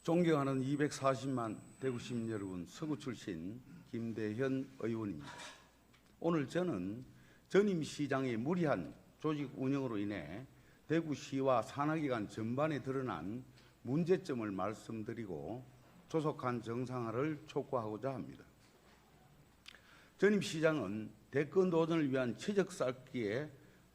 존경하는 240만 대구 시민 여러분, 서구 출신 김대현 의원입니다. 오늘 저는 전임 시장의 무리한 조직 운영으로 인해 대구시와 산하기관 전반에 드러난 문제점을 말씀드리고 조속한 정상화를 촉구하고자 합니다. 전임 시장은 대권 도전을 위한 최적 쌓기에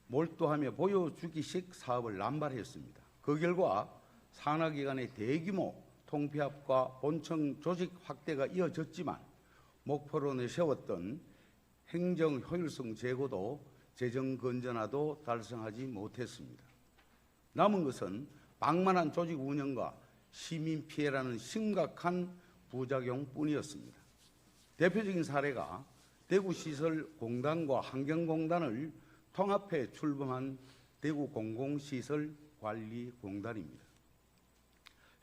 몰두하며 보여주기식 사업을 남발했습니다. 그 결과 산하기관의 대규모 통폐합과 본청 조직 확대가 이어졌지만 목표로 내세웠던 행정 효율성 제고도 재정 건전화도 달성하지 못했습니다. 남은 것은 방만한 조직 운영과 시민 피해라는 심각한 부작용뿐이었습니다. 대표적인 사례가 대구시설공단과 환경공단을 통합해 출범한 대구공공시설관리공단입니다.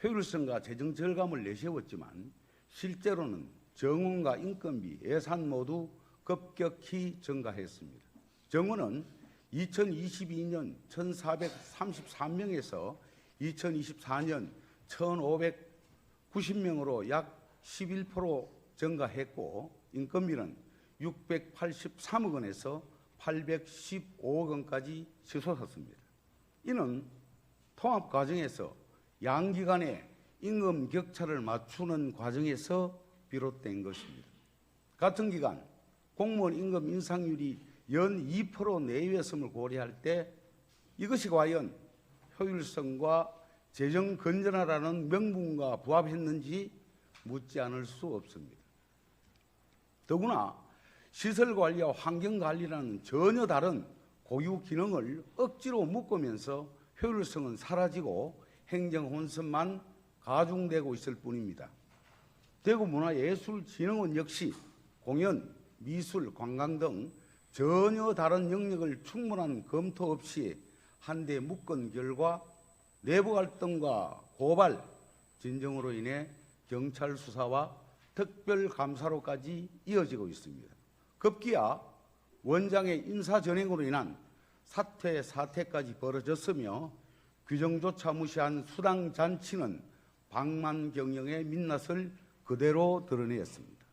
효율성과 재정 절감을 내세웠지만 실제로는 정원과 인건비, 예산 모두 급격히 증가했습니다. 정원은 2022년 1,433명에서 2024년 1,590명으로 약 11% 증가했고, 인건비는 683억 원에서 815억 원까지 치솟았습니다. 이는 통합 과정에서 양기관의 임금 격차를 맞추는 과정에서 비롯된 것입니다. 같은 기간 공무원 임금 인상률이 연 2% 내외였음을 고려할 때 이것이 과연 효율성과 재정 건전화라는 명분과 부합했는지 묻지 않을 수 없습니다. 더구나 시설관리와 환경관리라는 전혀 다른 고유 기능을 억지로 묶으면서 효율성은 사라지고 행정 혼선만 가중되고 있을 뿐입니다. 대구문화예술진흥원 역시 공연, 미술, 관광 등 전혀 다른 영역을 충분한 검토 없이 한데 묶은 결과 내부 갈등과 고발, 진정으로 인해 경찰 수사와 특별 감사로까지 이어지고 있습니다. 급기야 원장의 인사 전횡으로 인한 사퇴까지 벌어졌으며 규정조차 무시한 수당 잔치는 방만 경영의 민낯을 그대로 드러냈습니다.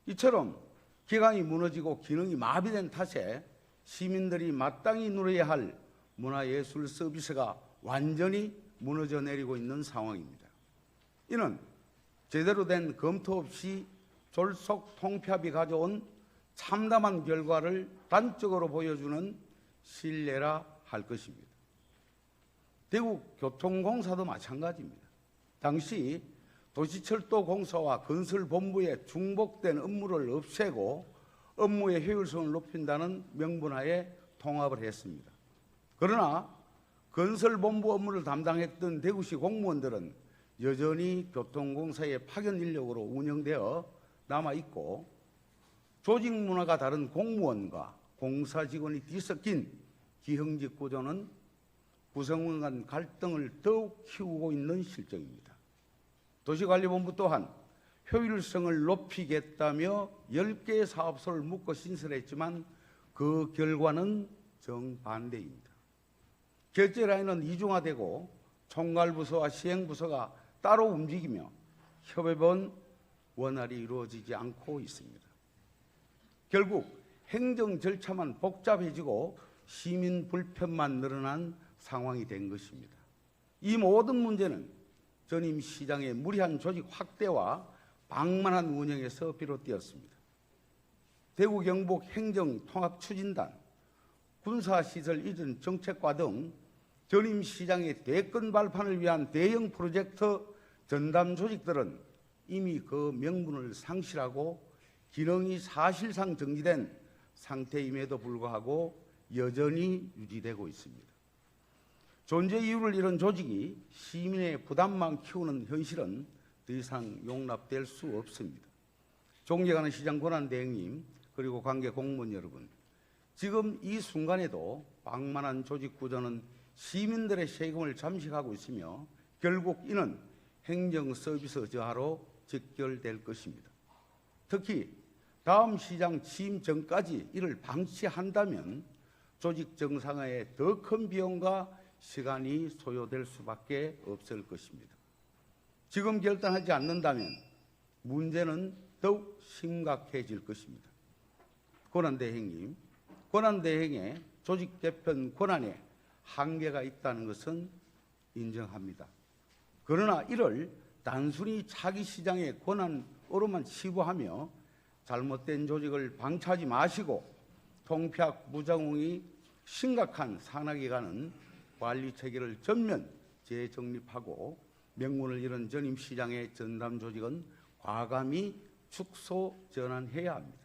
이처럼 기강이 무너지고 기능이 마비된 탓에 시민들이 마땅히 누려야 할 문화예술 서비스가 완전히 무너져 내리고 있는 상황입니다. 이는 제대로 된 검토 없이 졸속 통폐합이 가져온 참담한 결과를 단적으로 보여주는 신뢰라 할 것입니다. 대구교통공사도 마찬가지입니다. 당시 도시철도공사와 건설본부의 중복된 업무를 없애고 업무의 효율성을 높인다는 명분하에 통합을 했습니다. 그러나 건설본부 업무를 담당했던 대구시 공무원들은 여전히 교통공사의 파견 인력으로 운영되어 남아있고, 조직 문화가 다른 공무원과 공사 직원이 뒤섞인 기형직 구조는 구성원 간 갈등을 더욱 키우고 있는 실정입니다. 도시관리본부 또한 효율성을 높이겠다며 10개의 사업소를 묶어 신설했지만 그 결과는 정반대입니다. 결제 라인은 이중화되고 총괄부서와 시행부서가 따로 움직이며 협업은 원활히 이루어지지 않고 있습니다. 결국 행정 절차만 복잡해지고 시민 불편만 늘어난 상황이 된 것입니다. 이 모든 문제는 전임 시장의 무리한 조직 확대와 방만한 운영에서 비롯되었습니다. 대구 경북 행정통합추진단, 군사시설 이전 정책과 등 전임 시장의 대권 발판을 위한 대형 프로젝트 전담 조직들은 이미 그 명분을 상실하고 기능이 사실상 정지된 상태임에도 불구하고 여전히 유지되고 있습니다. 존재 이유를 잃은 조직이 시민의 부담만 키우는 현실은 더 이상 용납될 수 없습니다. 존경하는 시장 권한대행님, 그리고 관계 공무원 여러분, 지금 이 순간에도 방만한 조직 구조는 시민들의 세금을 잠식하고 있으며 결국 이는 행정 서비스 저하로 직결될 것입니다. 특히 다음 시장 취임 전까지 이를 방치한다면 조직 정상화에 더 큰 비용과 시간이 소요될 수밖에 없을 것입니다. 지금 결단하지 않는다면 문제는 더욱 심각해질 것입니다. 권한대행님, 권한대행의 조직 개편 권한에 한계가 있다는 것은 인정합니다. 그러나 이를 단순히 차기시장의 권한으로만 치부하며 잘못된 조직을 방치하지 마시고 통폐합 무장응이 심각한 산악에 가는 관리체계를 전면 재정립하고 명분을 잃은 전임시장의 전담 조직은 과감히 축소 전환해야 합니다.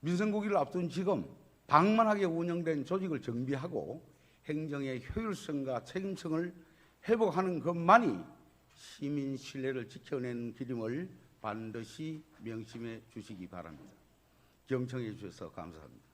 민선국기를 앞둔 지금 방만하게 운영된 조직을 정비하고 행정의 효율성과 책임성을 회복하는 것만이 시민 신뢰를 지켜내는 길임을 반드시 명심해 주시기 바랍니다. 경청해 주셔서 감사합니다.